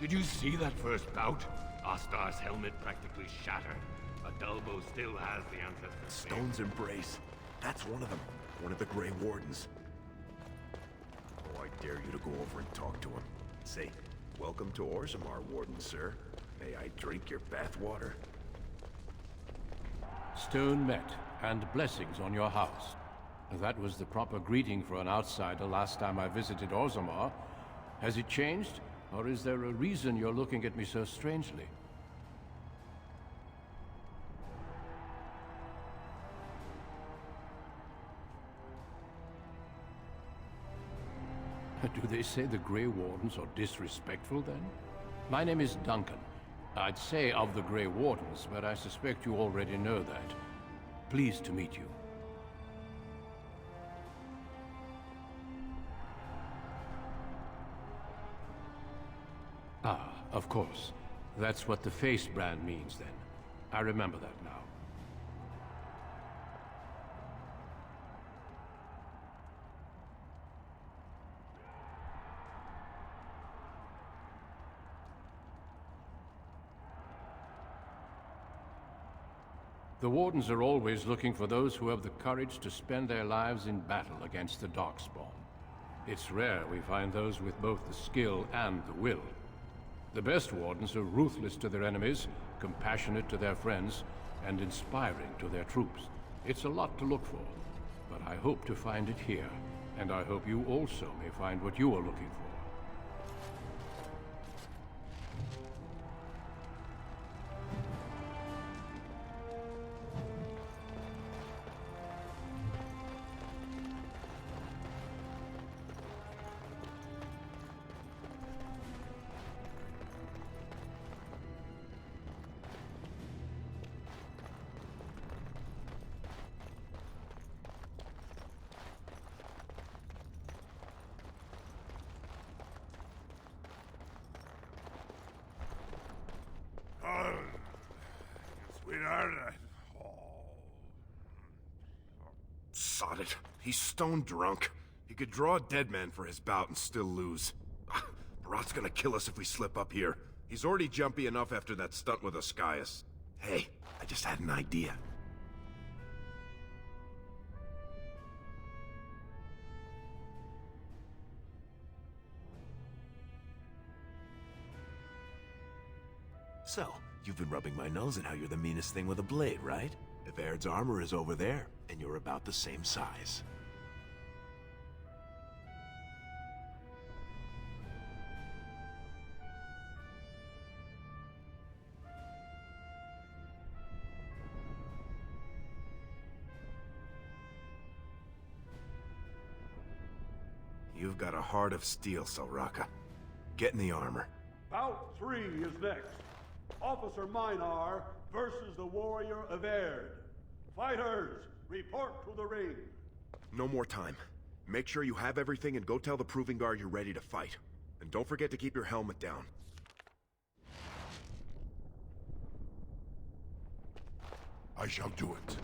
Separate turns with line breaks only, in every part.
Did you see that first bout? Ostar's helmet practically shattered. But Dulbo still has the ancestor's
Stone's Embrace. That's one of them. One of the Grey Wardens. Oh, I dare you to go over and talk to him. Say, welcome to Orzammar, Warden, sir. May I drink your bathwater?
Stone met, and blessings on your house. That was the proper greeting for an outsider last time I visited Orzammar. Has it changed? Or is there a reason you're looking at me so strangely? Do they say the Grey Wardens are disrespectful, then? My name is Duncan. I'd say of the Grey Wardens, but I suspect you already know that. Pleased to meet you. Ah, of course. That's what the face brand means, then. I remember that now. The Wardens are always looking for those who have the courage to spend their lives in battle against the Darkspawn. It's rare we find those with both the skill and the will. The best Wardens are ruthless to their enemies, compassionate to their friends, and inspiring to their troops. It's a lot to look for, but I hope to find it here, and I hope you also may find what you are looking for.
Sweetheart, Sod it. He's stone drunk. He could draw a dead man for his bout and still lose. Barat's gonna kill us if we slip up here. He's already jumpy enough after that stunt with Ascaius. Hey, I just had an idea. So, you've been rubbing my nose at how you're the meanest thing with a blade, right? Evaird's armor is over there, and you're about the same size. You've got a heart of steel, Soraka. Get in the armor.
Bout 3 is next. Officer Minar versus the warrior Evaird. Fighters, report to the ring.
No more time. Make sure you have everything and go tell the Proving Guard you're ready to fight. And don't forget to keep your helmet down.
I shall do it.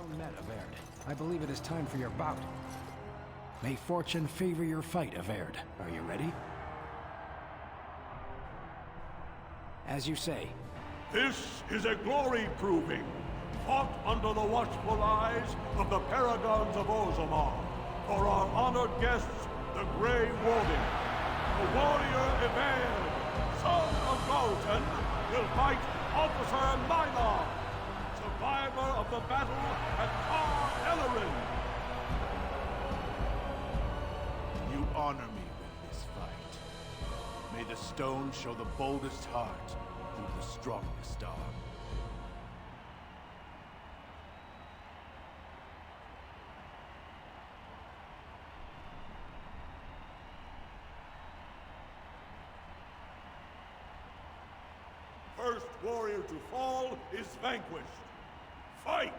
Well met, Averd. I believe it is time for your bout. May fortune favor your fight, Averd. Are you ready? As you say.
This is a glory proving, fought under the watchful eyes of the paragons of Orzammar, for our honored guests, the Grey Warden. The warrior Everd, son of Galton, will fight Officer Minar, survivor of the battle at Tar Ellerin.
You honor me with this fight. May the stone show the boldest heart through the strongest arm.
First warrior to fall is vanquished. Fight!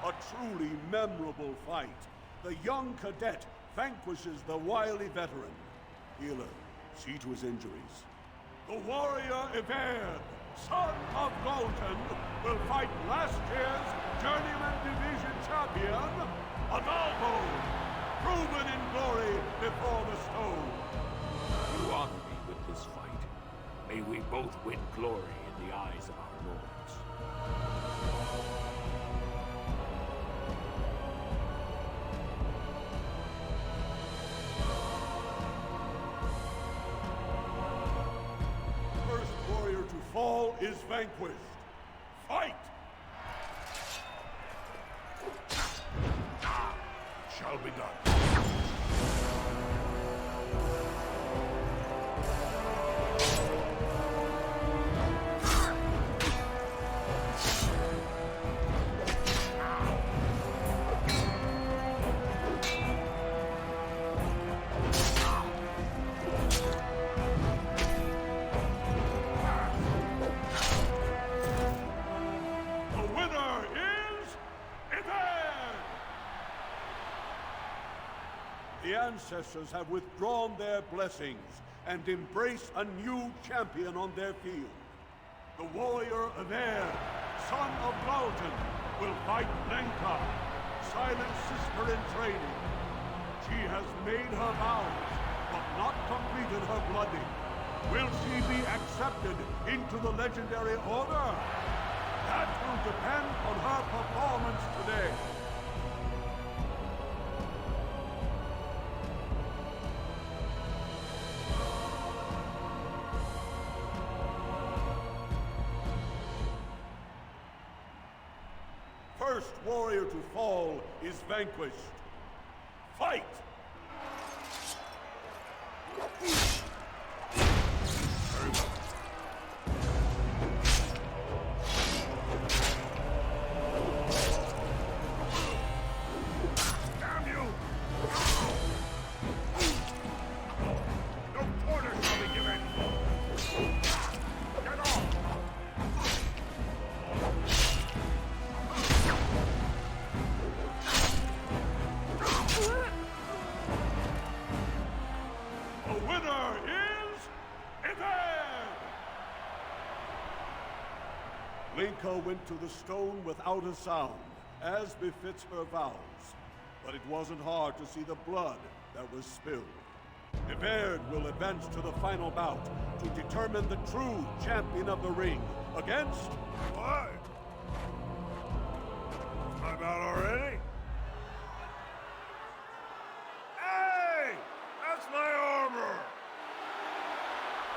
A truly memorable fight. The young cadet vanquishes the wily veteran. Healer, see to his injuries. The warrior Everd, son of Galton, will fight last year's Journeyman Division champion, Adalbo, proven in glory before the stone.
You honor me with this fight. May we both win glory in the eyes of our lords.
Fall is vanquished. Fight!
Shall be done.
The ancestors have withdrawn their blessings and embrace a new champion on their field. The warrior Aver, son of Galton, will fight Lenka, silent sister in training. She has made her vows, but not completed her blooding. Will she be accepted into the legendary order? That will depend on her performance today. First warrior to fall is vanquished. Fight!
Very well.
Damn you! No quarter shall be given! Get off!
The winner is Everd! Linka went to the stone without a sound, as befits her vows. But it wasn't hard to see the blood that was spilled. Everd will advance to the final bout to determine the true champion of the ring against...
Why?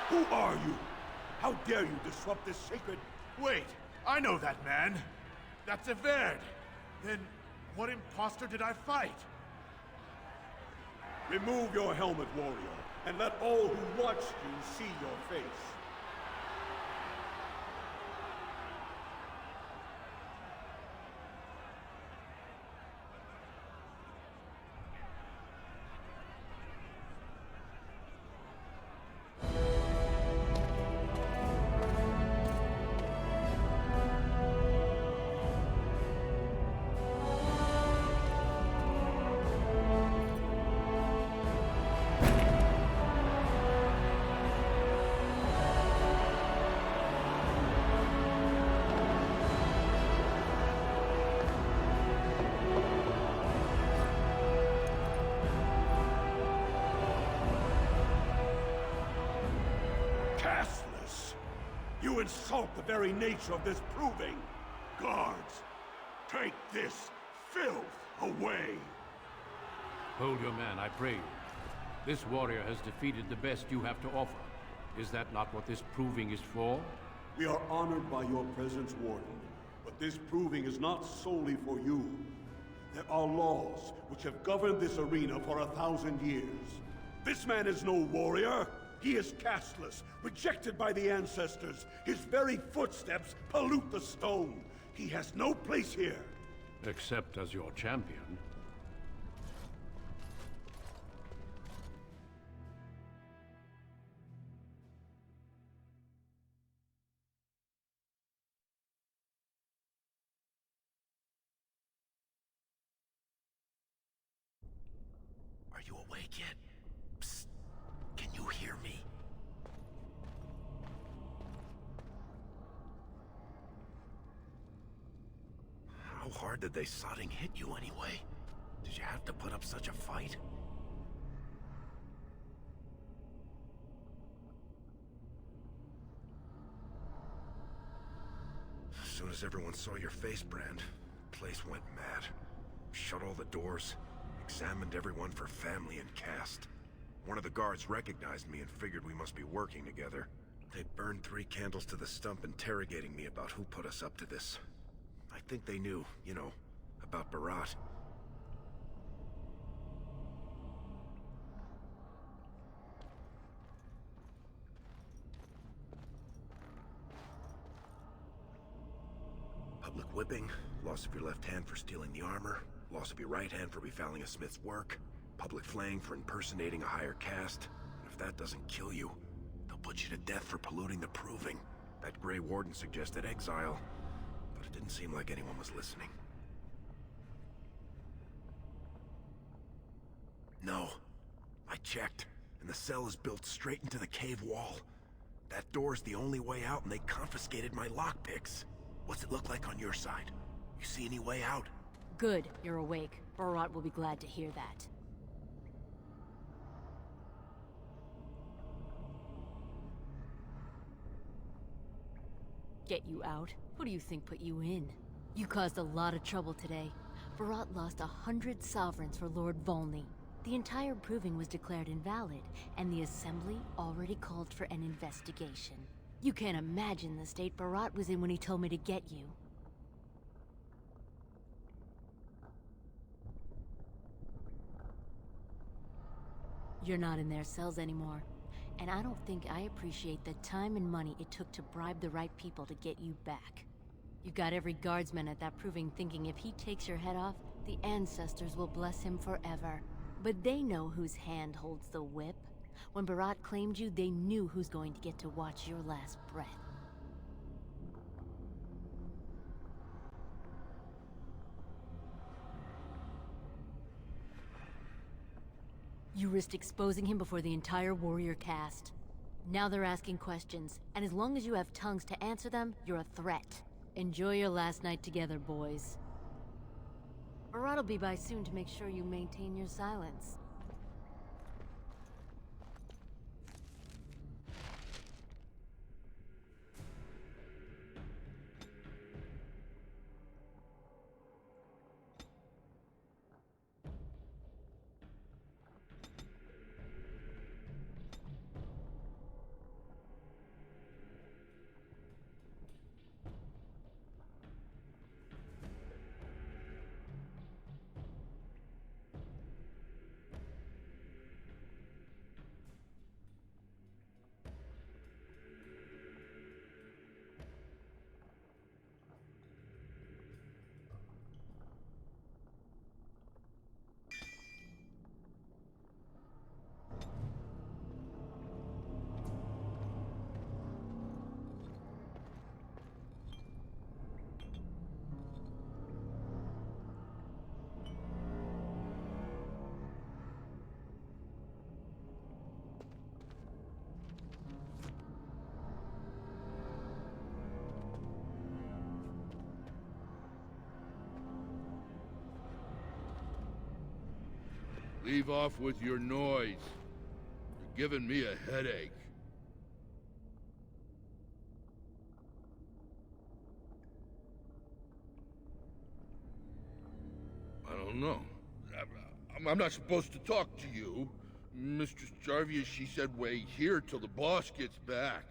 Who are you? How dare you disrupt this sacred...
Wait, I know that man. That's Everd. Then, what imposter did I fight?
Remove your helmet, warrior, and let all who watch you see your face. Castless! You insult the very nature of this proving! Guards, take this filth away!
Hold your man, I pray you. This warrior has defeated the best you have to offer. Is that not what this proving is for?
We are honored by your presence, Warden, but this proving is not solely for you. There are laws which have governed this arena for 1,000 years. This man is no warrior! He is castless, rejected by the ancestors. His very footsteps pollute the stone. He has no place here.
Except as your champion.
Are you awake yet? Psst. Can you hear me? How hard did they sodding hit you anyway? Did you have to put up such a fight? As soon as everyone saw your face, Brand, the place went mad. Shut all the doors, examined everyone for family and caste. One of the guards recognized me and figured we must be working together. They burned 3 candles to the stump interrogating me about who put us up to this. I think they knew, you know, about Barat. Public whipping, loss of your left hand for stealing the armor, loss of your right hand for befouling a smith's work, public flaying for impersonating a higher caste. And if that doesn't kill you, they'll put you to death for polluting the proving. That Grey Warden suggested exile, but it didn't seem like anyone was listening. No. I checked, and the cell is built straight into the cave wall. That door's the only way out, and they confiscated my lockpicks. What's it look like on your side? You see any way out?
Good, you're awake. Barat will be glad to hear that. Get you out? Who do you think put you in? You caused a lot of trouble today. Barat lost 100 sovereigns for Lord Volney. The entire proving was declared invalid, and the Assembly already called for an investigation. You can't imagine the state Barat was in when he told me to get you. You're not in their cells anymore, and I don't think I appreciate the time and money it took to bribe the right people to get you back. You got every guardsman at that proving thinking if he takes your head off, the ancestors will bless him forever. But they know whose hand holds the whip. When Barat claimed you, they knew who's going to get to watch your last breath. You risked exposing him before the entire warrior caste. Now they're asking questions, and as long as you have tongues to answer them, you're a threat. Enjoy your last night together, boys. Barat will be by soon to make sure you maintain your silence.
Leave off with your noise. You're giving me a headache. I don't know. I'm not supposed to talk to you. Mistress Jarvius, she said wait here till the boss gets back.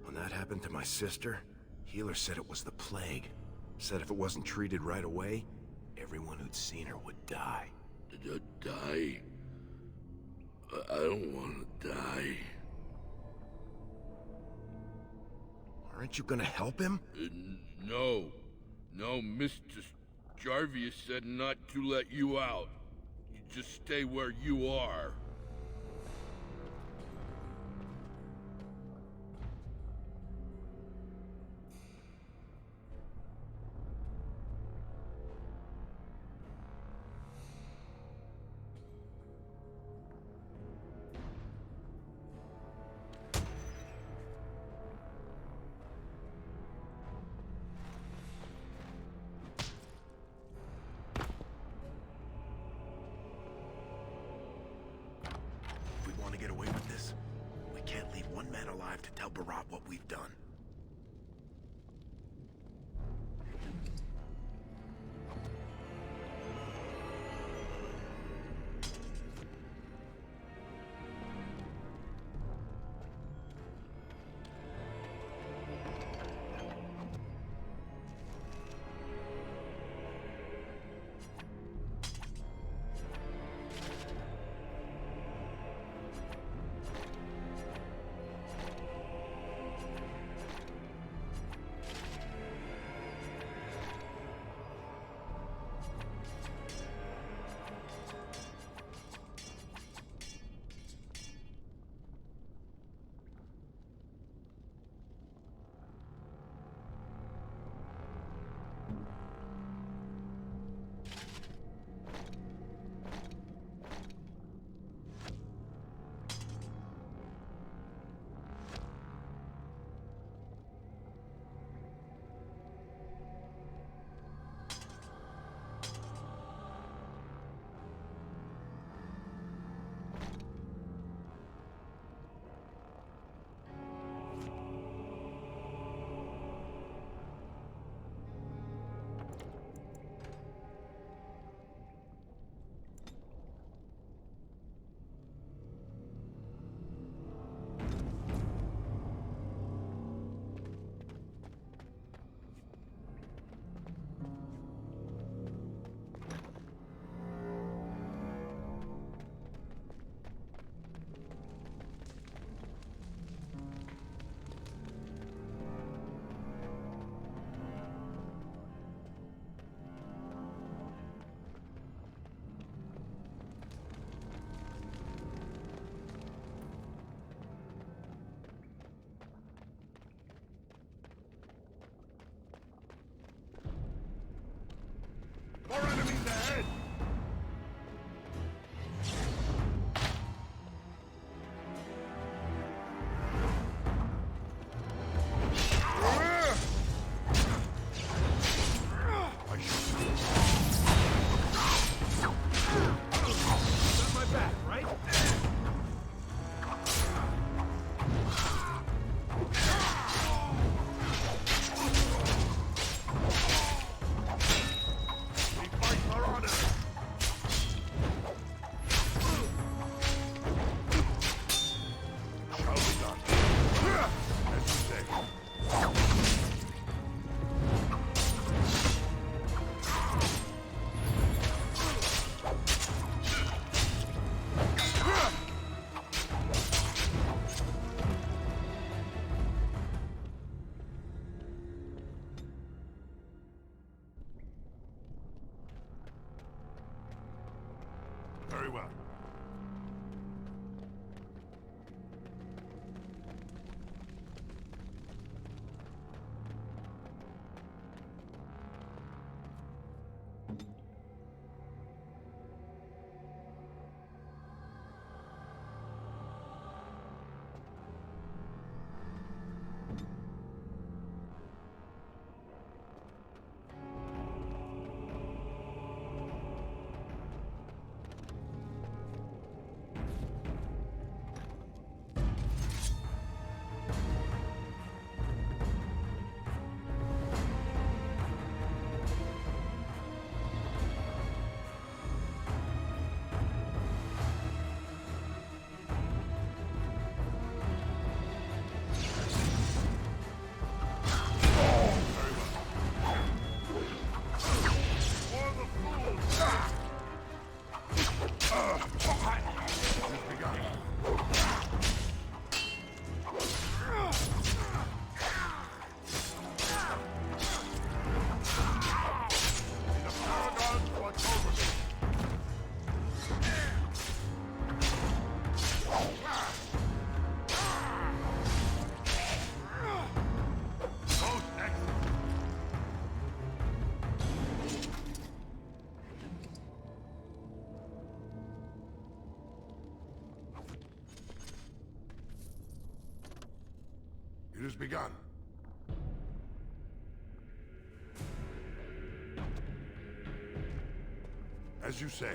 When that happened to my sister, Healer said it was the plague. Said if it wasn't treated right away, everyone who'd seen her would die.
Die? I don't want to die.
Aren't you gonna help him?
No. No, Mistress Jarvius said not to let you out. You just stay where you are.
If we want to get away with this, we can't leave one man alive to tell Barat what we've done. More enemies ahead! Got my back, right? We fight for honor! Shall be done. As you say. Very well.
It has begun. As you say.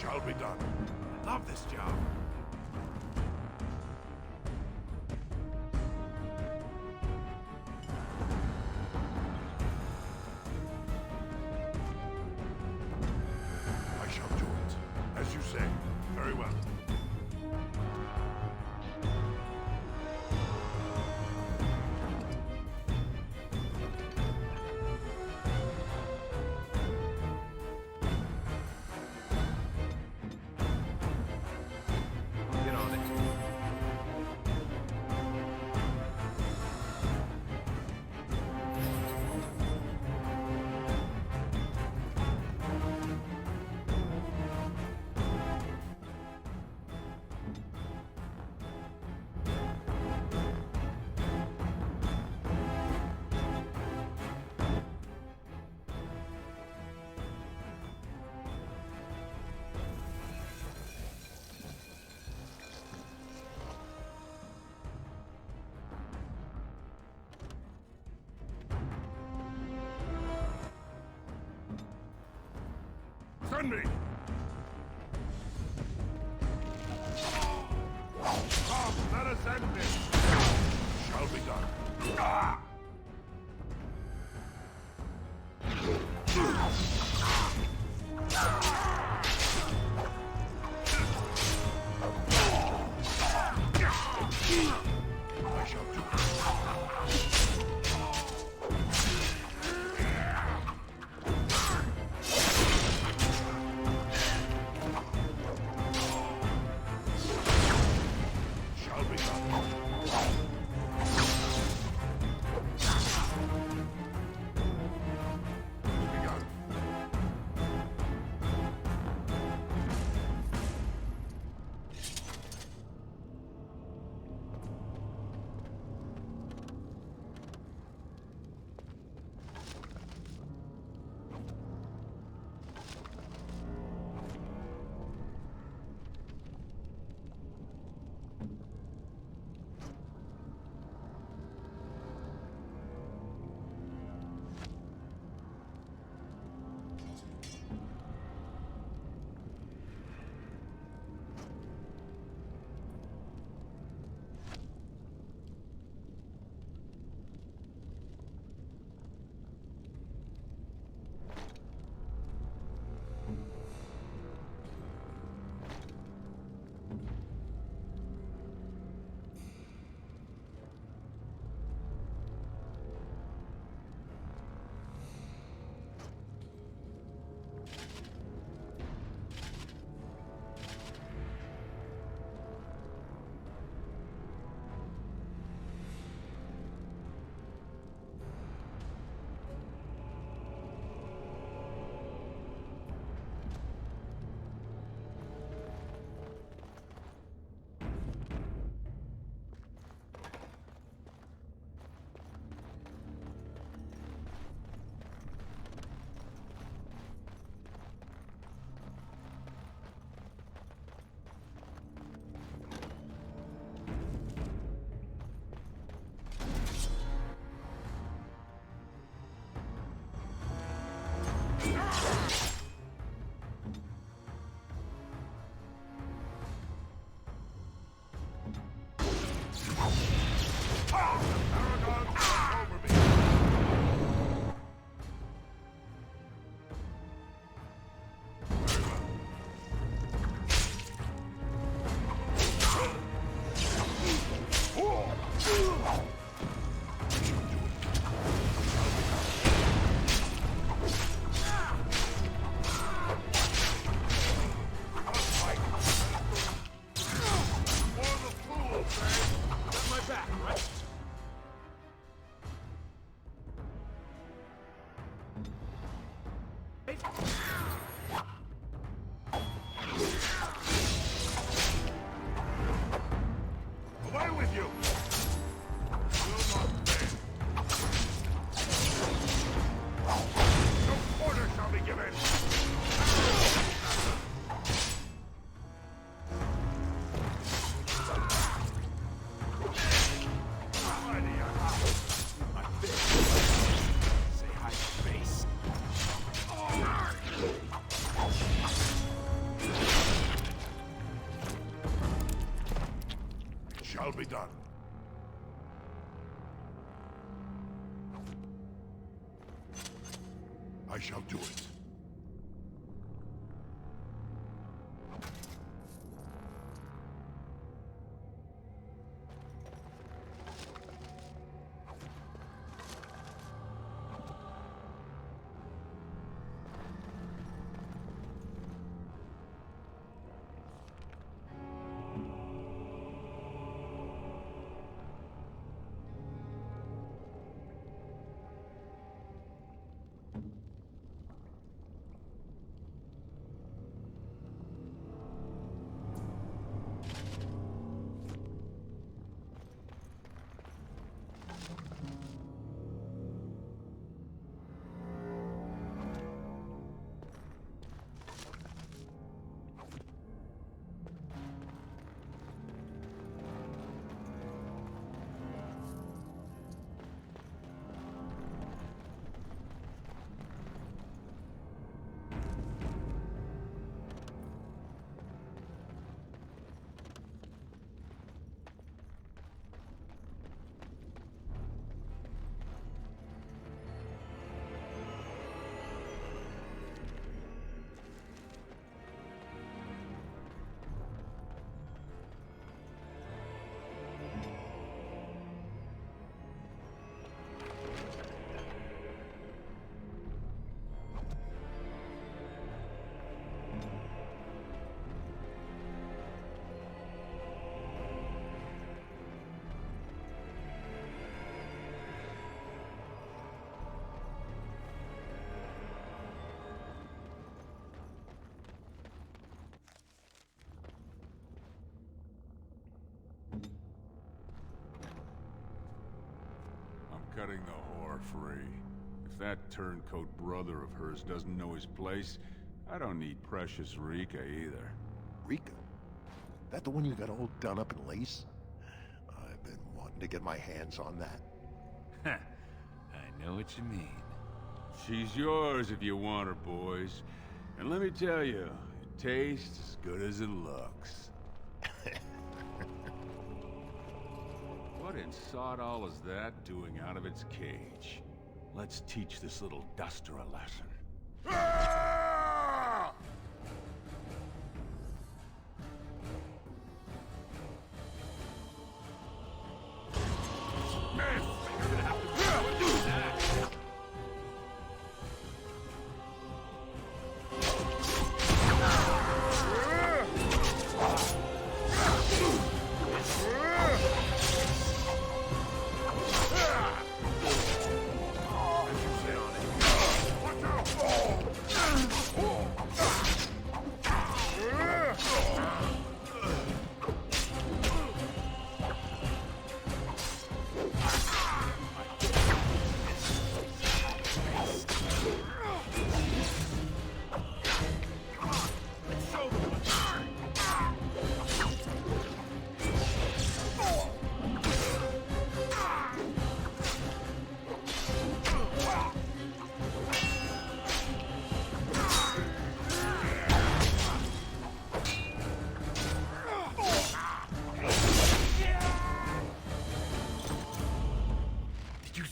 Shall be done.
I love this job.
I shall do it. As you say. Very well.
Get on it.
Send me!
Come, let us end this!
Shall be done. I shall do it. Shall be done. I shall do it.
Cutting the whore free. If that turncoat brother of hers doesn't know his place, I don't need precious Rika either.
Rika? That the one you got all done up in lace? I've been wanting to get my hands on that.
I know what you mean. She's yours if you want her, boys. And let me tell you, it tastes as good as it looks. What in sod all is that doing out of its cage? Let's teach this little duster a lesson.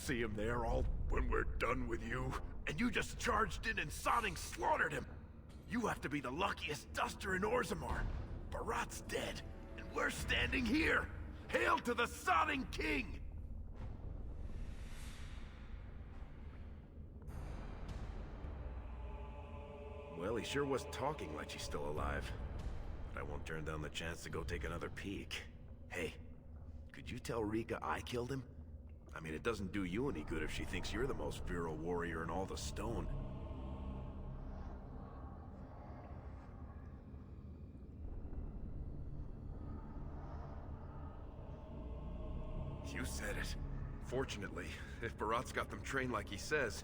See him there all when we're done with you? And you just charged in and sodding slaughtered him! You have to be the luckiest duster in Orzammar. Barat's dead, and we're standing here! Hail to the sodding king! Well, he sure was talking like she's still alive. But I won't turn down the chance to go take another peek. Hey, could you tell Rika I killed him? I mean, it doesn't do you any good if she thinks you're the most virile warrior in all the stone. You said it. Fortunately, if Barat's got them trained like he says,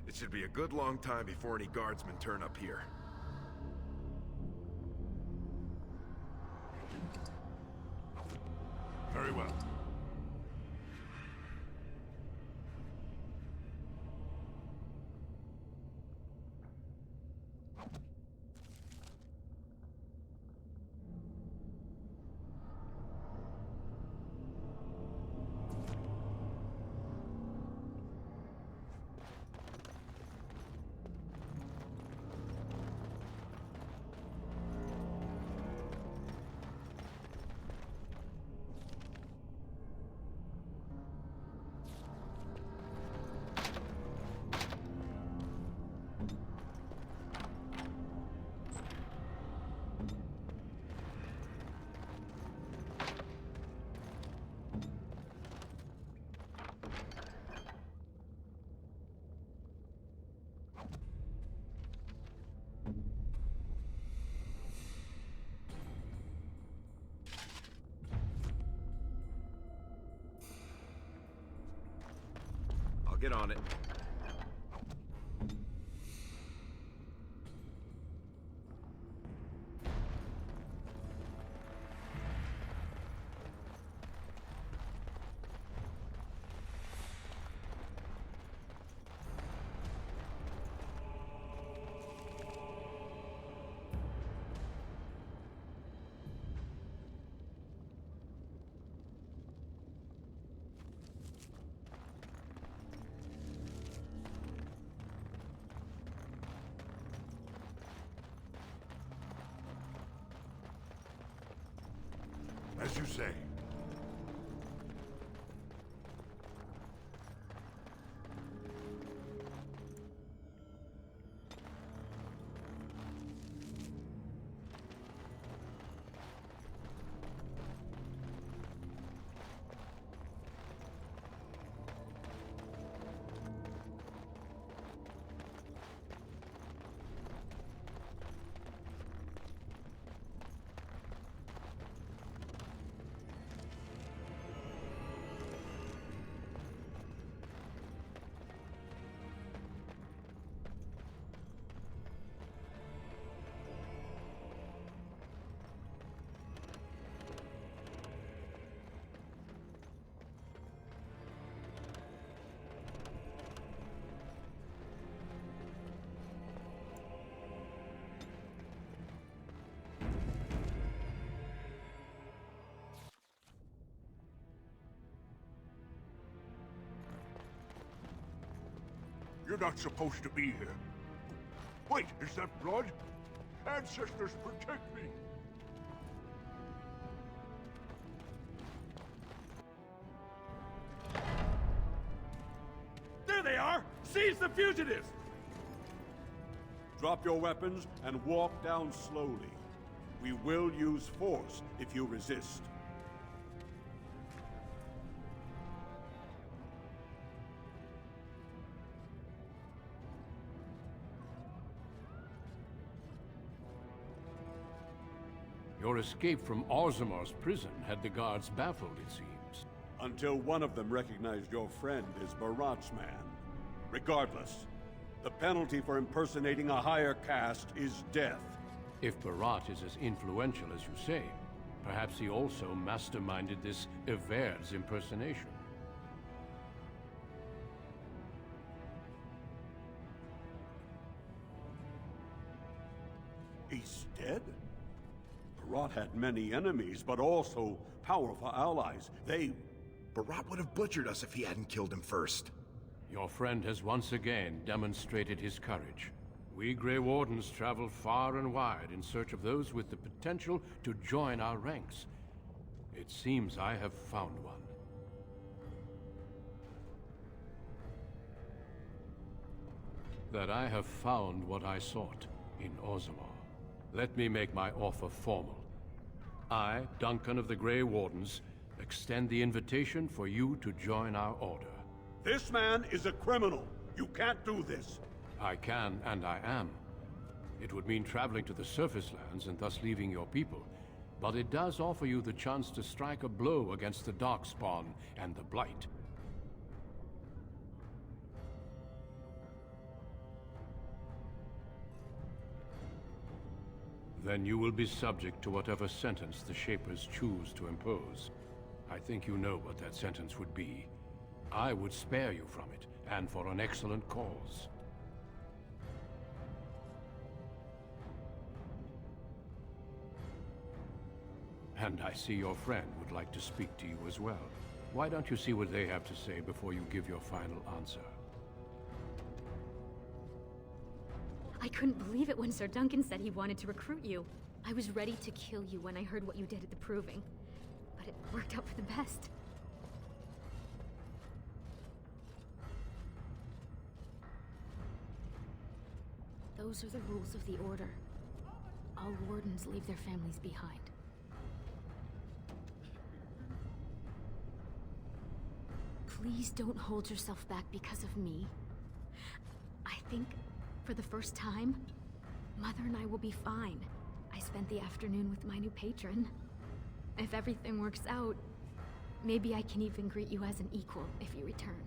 it should be a good long time before any guardsmen turn up here.
Very well.
get on it.
As you say. You're not supposed to be here. Wait, is that blood? Ancestors, protect me!
There they are! Seize the fugitives! Drop your weapons and walk down slowly. We will use force if you resist.
Your escape from Orzamar's prison had the guards baffled, it seems.
Until one of them recognized your friend as Barat's man. Regardless, the penalty for impersonating a higher caste is death.
If Barat is as influential as you say, perhaps he also masterminded this Everd's impersonation.
He's dead? Barat had many enemies, but also powerful allies.
Barat would have butchered us if he hadn't killed him first.
Your friend has once again demonstrated his courage. We Grey Wardens travel far and wide in search of those with the potential to join our ranks. It seems I have found one. That I have found what I sought in Orzammar. Let me make my offer formal. I, Duncan of the Grey Wardens, extend the invitation for you to join our order.
This man is a criminal. You can't do this.
I can, and I am. It would mean traveling to the surface lands and thus leaving your people. But it does offer you the chance to strike a blow against the Darkspawn and the Blight. Then you will be subject to whatever sentence the Shapers choose to impose. I think you know what that sentence would be. I would spare you from it, and for an excellent cause. And I see your friend would like to speak to you as well. Why don't you see what they have to say before you give your final answer?
I couldn't believe it when Sir Duncan said he wanted to recruit you. I was ready to kill you when I heard what you did at the Proving. But it worked out for the best. Those are the rules of the Order. All Wardens leave their families behind. Please don't hold yourself back because of me. I think, for the first time, Mother and I will be fine. I spent the afternoon with my new patron. If everything works out, maybe I can even greet you as an equal if you return.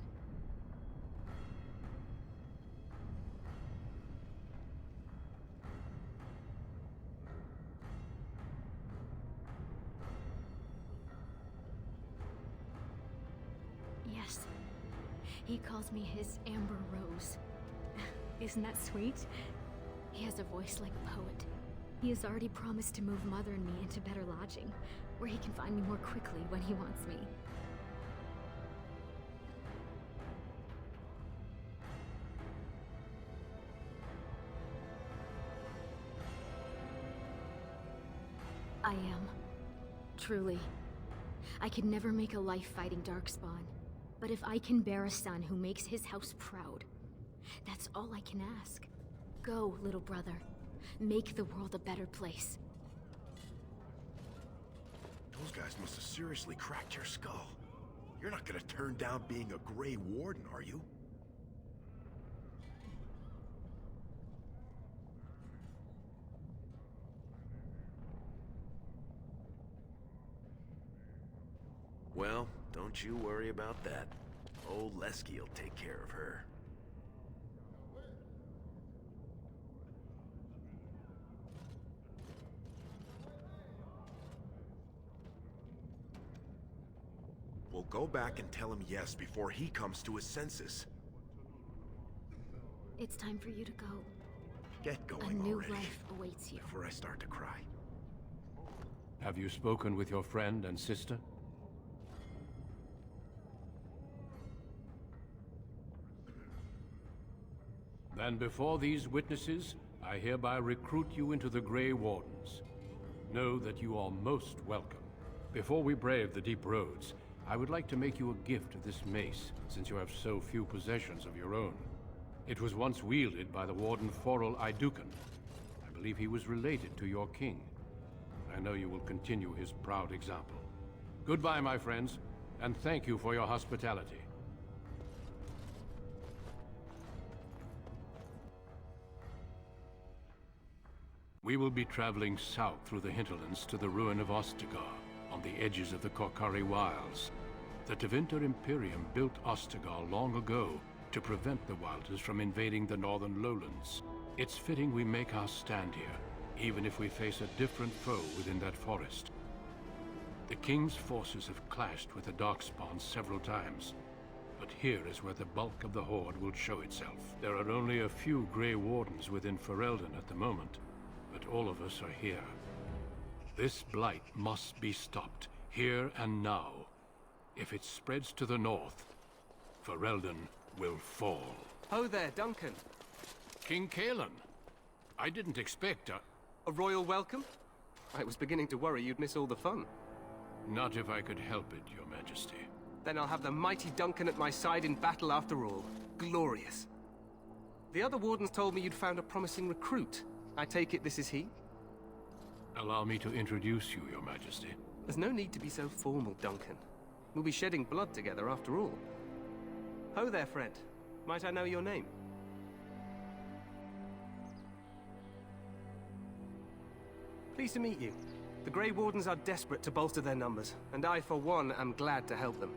He calls me his Amber Rose. Isn't that sweet? He has a voice like a poet. He has already promised to move Mother and me into better lodging, where he can find me more quickly when he wants me. I am. Truly. I could never make a life fighting Darkspawn. But if I can bear a son who makes his house proud, that's all I can ask. Go, little brother. Make the world a better place.
Those guys must have seriously cracked your skull. You're not gonna turn down being a Grey Warden, are you?
Well, don't you worry about that. Old Lesky'll take care of her.
We'll go back and tell him yes before he comes to his senses.
It's time for you to go.
Get going
A new
already,
life awaits you.
before I start to cry.
Have you spoken with your friend and sister? Then before these witnesses, I hereby recruit you into the Grey Wardens. Know that you are most welcome. Before we brave the deep roads, I would like to make you a gift of this mace, since you have so few possessions of your own. It was once wielded by the Warden Forel Idukan. I believe he was related to your king. I know you will continue his proud example. Goodbye, my friends, and thank you for your hospitality. We will be traveling south through the hinterlands to the ruin of Ostagar, on the edges of the Korkari Wilds. The Tevinter Imperium built Ostagar long ago to prevent the Wilders from invading the northern lowlands. It's fitting we make our stand here, even if we face a different foe within that forest. The King's forces have clashed with the Darkspawn several times, but here is where the bulk of the Horde will show itself. There are only a few Grey Wardens within Ferelden at the moment, but all of us are here. This blight must be stopped, here and now. If it spreads to the north, Ferelden will fall.
Ho there, Duncan.
King Kalen. I didn't expect
a royal welcome? I was beginning to worry you'd miss all the fun.
Not if I could help it, Your Majesty.
Then I'll have the mighty Duncan at my side in battle after all. Glorious. The other wardens told me you'd found a promising recruit. I take it this is he?
Allow me to introduce you, Your Majesty.
There's no need to be so formal, Duncan. We'll be shedding blood together after all. Ho there, friend. Might I know your name? Pleased to meet you. The Grey Wardens are desperate to bolster their numbers, and I, for one, am glad to help them.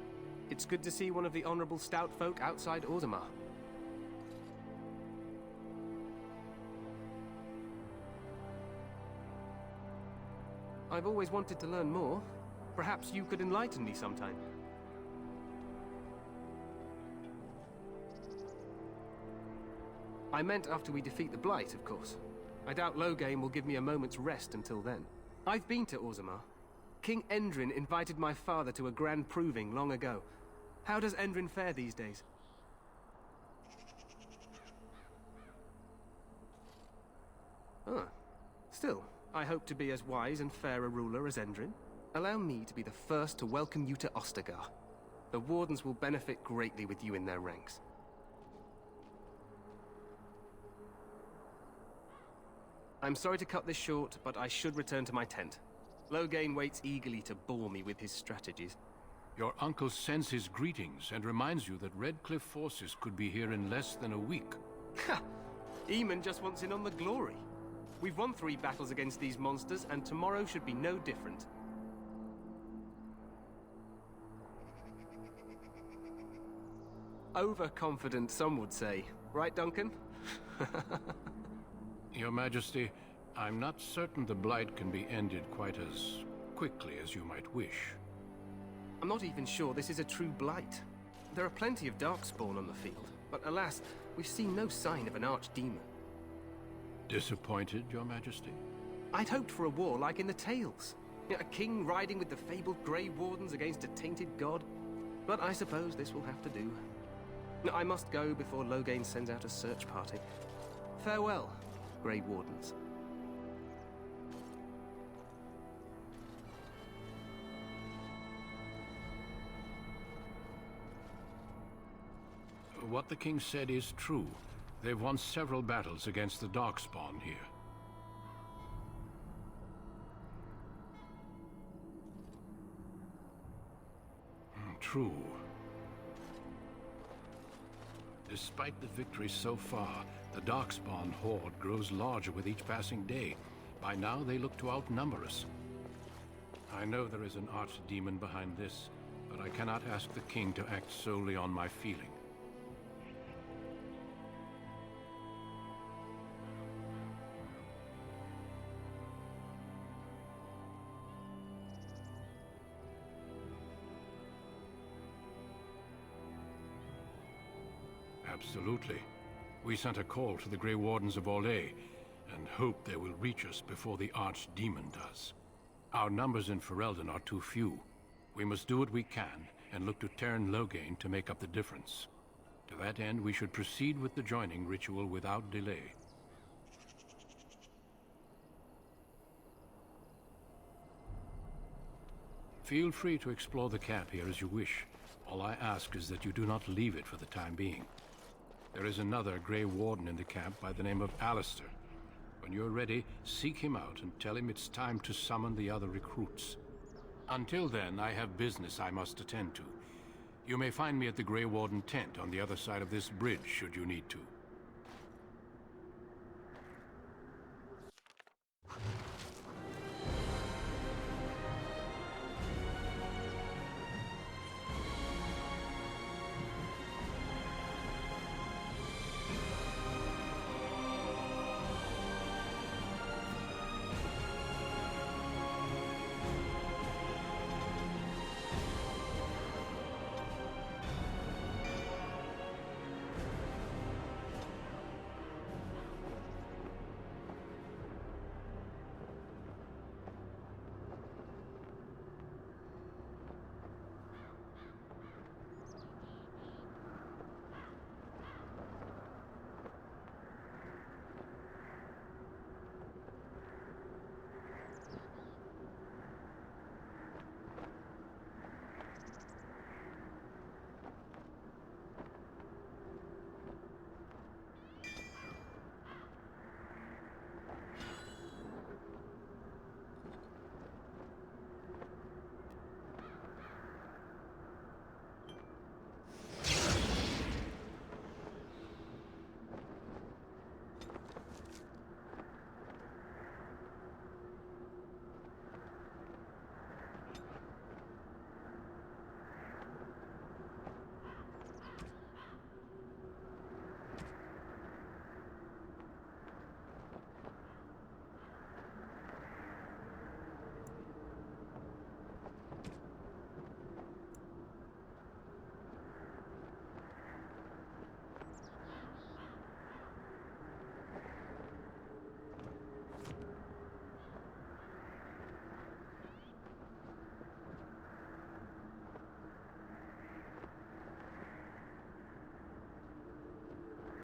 It's good to see one of the honorable stout folk outside Orzammar. I've always wanted to learn more. Perhaps you could enlighten me sometime. I meant after we defeat the Blight, of course. I doubt Loghain will give me a moment's rest until then. I've been to Orzammar. King Endrin invited my father to a grand proving long ago. How does Endrin fare these days? Ah. Still, I hope to be as wise and fair a ruler as Endrin. Allow me to be the first to welcome you to Ostagar. The Wardens will benefit greatly with you in their ranks. I'm sorry to cut this short, but I should return to my tent. Loghain waits eagerly to bore me with his strategies.
Your uncle sends his greetings and reminds you that Redcliffe forces could be here in less than a week.
Ha! Eamon just wants in on the glory. We've won 3 battles against these monsters, and tomorrow should be no different. Overconfident, some would say. Right, Duncan?
Your Majesty, I'm not certain the Blight can be ended quite as quickly as you might wish.
I'm not even sure this is a true Blight. There are plenty of darkspawn on the field, but alas, we've seen no sign of an archdemon.
Disappointed, Your Majesty?
I'd hoped for a war like in the tales. A king riding with the fabled Grey Wardens against a tainted god. But I suppose this will have to do. I must go before Loghain sends out a search party. Farewell, Grey Wardens.
What the king said is true. They've won several battles against the Darkspawn here. True. Despite the victory so far, the Darkspawn horde grows larger with each passing day. By now, they look to outnumber us. I know there is an archdemon behind this, but I cannot ask the king to act solely on my feeling. Absolutely. We sent a call to the Grey Wardens of Orlais, and hope they will reach us before the Archdemon does. Our numbers in Ferelden are too few. We must do what we can, and look to Teyrn Loghain to make up the difference. To that end, we should proceed with the joining ritual without delay. Feel free to explore the camp here as you wish. All I ask is that you do not leave it for the time being. There is another Grey Warden in the camp by the name of Alistair. When you're ready, seek him out and tell him it's time to summon the other recruits. Until then, I have business I must attend to. You may find me at the Grey Warden tent on the other side of this bridge, should you need to.